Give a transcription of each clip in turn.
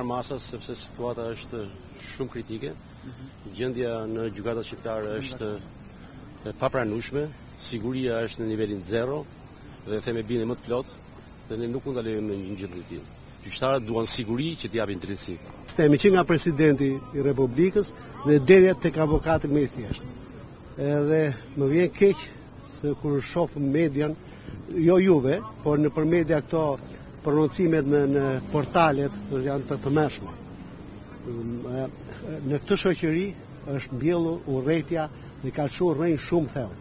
Masas, sepse situata është shumë kritike. Gjendja në gjykatat shqiptare është e papranueshme, siguria është në nivelin 0 dhe them e bindje më të plot dhe ne nuk mund ta lejojmë një gjë të tillë. Gjyqtarët duan siguri që t'i japin drejtësi. Sistemi që nga presidenti i Republikës dhe deri tek avokati më i thjeshtë. Edhe më vjen keq se kur shoh median, jo juve, por nëpër media këto prononcimet në portalet janë të tmerrshme. Në këtë shoqëri është mbjellur urrëtia dhe ka çuar rrënjë shumë thellë.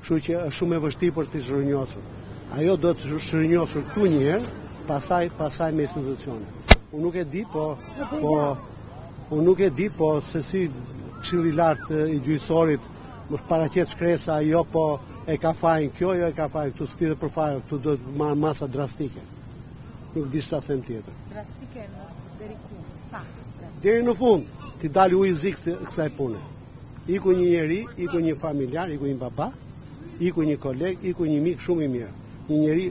Kështu që është shumë e vështirë për të zhërnjosur. Ajo do të zhërnjosur këtu një herë, pastaj me institucione. Unë nuk e di, po se si Këshilli i Lartë i gjyqësorit më paraqet shkresa, jo po e ka fajin kjo, jo e ka fajin këtu, stilet për fare, këtu do të marrë masa drastike. Nuk di çfarë them tjetër. Drastike deri ku? Sa? Deri në fund, ti dalë ujë zik kësaj pune. Iku një njeri, iku një familjar, iku një baba, iku një koleg, iku një mik shumë i mirë. Një njeri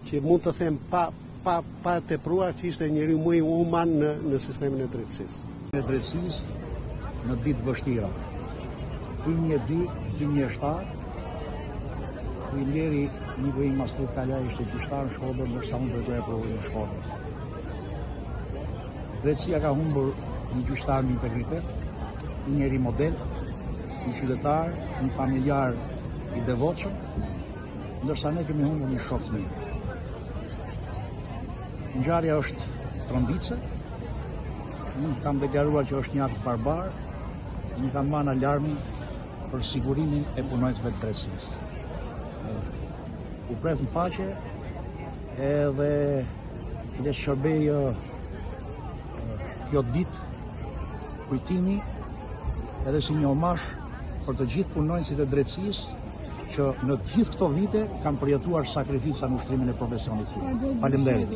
që mund të them pa tepruar që ishte njeri më i human në sistemin e drejtësisë. Në drejtësisë në ditë vështira. 2007 ku i leri një vëjnë Mastrit Kalaj ishte gjyqtar në Shkodër, ndërsa unë drejtoja provën në Shkodër. Drejtësia ka humbur një gjyqtar me integritet, një njeri model, një qytetar, një familjar i devotshëm, ndërsa ne kemi humbur një shok të mirë. Ngjarja është tronditse, unë kam deklaruar që është një akt barbar, unë kam marrë alarmin për sigurimin e punonjësve të drejtësisë. U pret në paqe edhe le shërbej kjo ditë kujtimi edhe si një omash për të gjithë punonjësit e drejtësisë që në të gjithë këto vite kanë përjetuar sakrifica në ushtrimin e profesionit. Faleminderit.